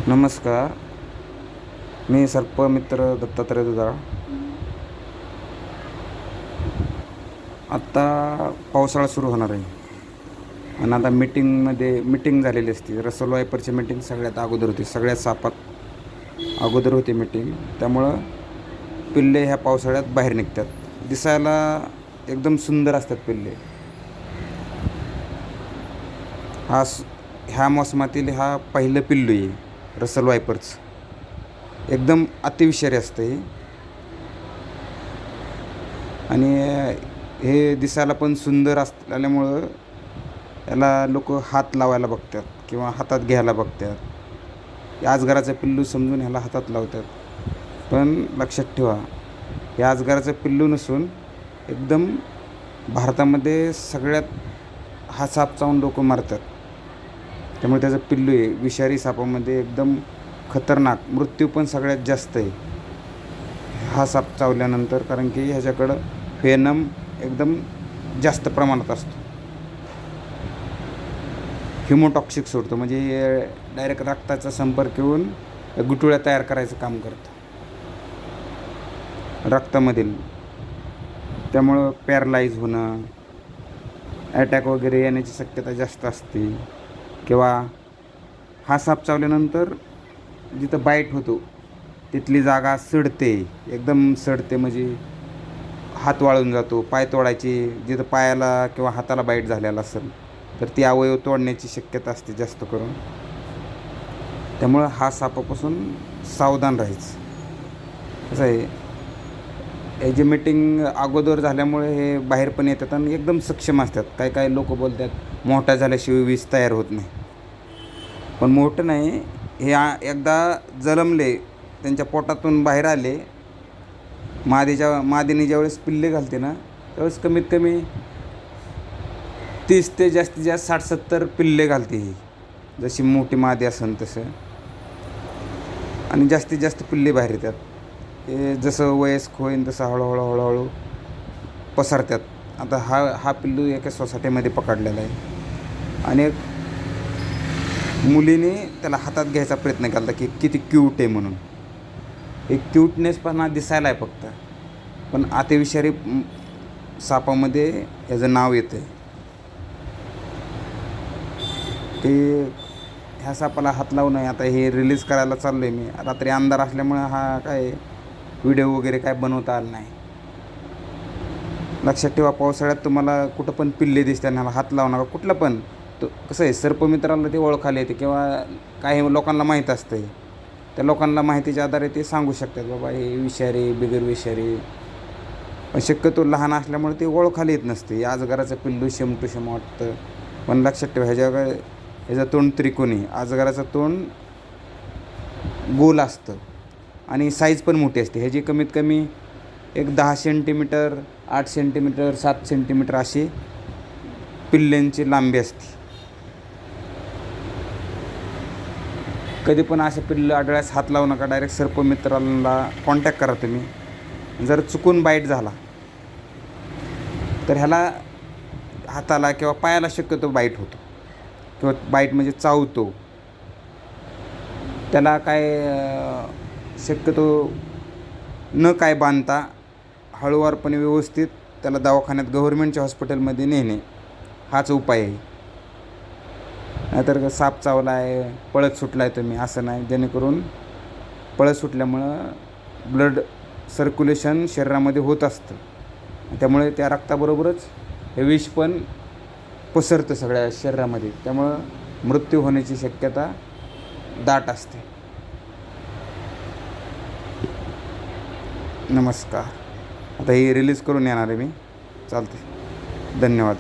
नमस्कार. मी सर्पमित्र दत्तात्रय दुधाळ. आत्ता पावसाळा सुरू होणार आहे आणि आता मीटिंग झालेली असते. रसल वायपरची मीटिंग सगळ्यात अगोदर होती, सगळ्यात सापात अगोदर होती मीटिंग. त्यामुळं पिल्ले ह्या पावसाळ्यात बाहेर निघतात. दिसायला एकदम सुंदर असतात पिल्ले. ह्या मोसमातील हा पहिलं पिल्लू आहे रसल वायपरचं. एकदम अतिविषारी असतं हे आणि हे दिसायला पण सुंदर असल्यामुळं याला लोक हात लावायला बघतात किंवा हातात घ्यायला बघतात. हे अजगराचं पिल्लू समजून ह्याला हातात लावतात. पण लक्षात ठेवा, हे अजगराचं पिल्लू नसून एकदम भारतामध्ये सगळ्यात हा साप चावून लोक मारतात. त्यामुळे त्याचं पिल्लू आहे. विषारी सापामध्ये एकदम खतरनाक, मृत्यू पण सगळ्यात जास्त आहे हा साप चावल्यानंतर, कारण की ह्याच्याकडं फेनम एकदम जास्त प्रमाणात असतो. हिमोटॉक्सिक सोडतो, म्हणजे डायरेक्ट रक्ताचा संपर्क येऊन गुठळ्या तयार करायचं काम करतं रक्तामधील. त्यामुळं पॅरलाईज होणं, अटॅक वगैरे येण्याची शक्यता जास्त असते. किंवा हा साप चावल्यानंतर जिथं बाईट होतो तिथली जागा सडते, एकदम सडते, म्हणजे हात वाळून जातो. पाय तोडायची, जिथं पायाला किंवा हाताला बाईट झालेला असेल तर ती अवयव तोडण्याची शक्यता असते जास्त करून. त्यामुळं हा सापापासून सावधान राहायचं. कसं आहे, याची मीटिंग अगोदर झाल्यामुळे हे बाहेर पण येतात आणि एकदम सक्षम असतात. काही लोक बोलतात मोठा झाल्याशिवाय विष तयार होत नाही. पण मोठं नाही, हे एकदा जन्मले, त्यांच्या पोटातून बाहेर आले, मादीने ज्यावेळेस पिल्ले घालते ना, त्यावेळेस कमीत कमी 30 ते जास्तीत जास्त 60-70 पिल्ले घालते ही, जशी मोठी मादी असेल तसं. आणि जास्तीत जास्त पिल्ले बाहेर येतात. हे जसं वयस्क होईल तसं हळूहळू पसरतात. आता हा पिल्लू एका सोसायटीमध्ये पकडलेला आहे आणि मुलीने त्याला हातात घ्यायचा प्रयत्न केला की किती क्यूट आहे म्हणून. एक क्यूटनेसपणा दिसायला आहे फक्त, पण अतिविषारी सापामध्ये याचं नाव येतं. ते ह्या सापाला हात लावू नये. आता हे रिलीज करायला चाललो आहे मी. रात्री अंधार असल्यामुळे हा काय व्हिडिओ वगैरे काय बनवता आला नाही. लक्षात ठेवा, पावसाळ्यात तुम्हाला कुठं पण पिल्ले दिसते आणि ह्याला हात लावू नका. कुठलं पण, तो कसं आहे, सर्पमित्राला ते ओळखायला येते किंवा काही लोकांना माहीत असतं. त्या लोकांना माहितीच्या आधारे ते सांगू शकतात बाबा हे विषारी, बिगर विषारी. पण शक्यतो लहान असल्यामुळे ते ओळखायला येत नसते. अजगराचं पिल्लू शेम टू शेम वाटतं. पण लक्षात ठेवा, ह्याचं तोंड त्रिकोणी, अजगराचं तोंड गोल असतं आणि साईज पण मोठी असते. ह्याची कमीत कमी एक 10 सेंटीमीटर, 8 सेंटीमीटर, 7 सेंटीमीटर अशी पिल्ल्यांची लांबी असते. कधी पण असे पिल्लं आढळल्यास हात लावू नका. डायरेक्ट सर्पमित्राला कॉन्टॅक्ट करा तुम्ही. जर चुकून बाईट झाला तर ह्याला हाताला किंवा पायाला शक्यतो बाईट होतो किंवा बाईट म्हणजे चावतो. त्याला काय शक्यतो न काय बांधता हळूवारपणे व्यवस्थित त्याला दवाखान्यात, गव्हर्नमेंटच्या हॉस्पिटलमध्ये नेणे हाच उपाय आहे. नाहीतर साप चावला आहे, पळत सुटला आहे तुम्ही, असं नाही. जेणेकरून पळत सुटल्यामुळं ब्लड सर्क्युलेशन शरीरामध्ये होत असतं. त्यामुळे त्या रक्ताबरोबरच हे विष पण पसरतं सगळ्या शरीरामध्ये. त्यामुळं मृत्यू होण्याची शक्यता दाट असते. नमस्कार. आता ही रिलीज करून येणार आहे मी. चालते. धन्यवाद.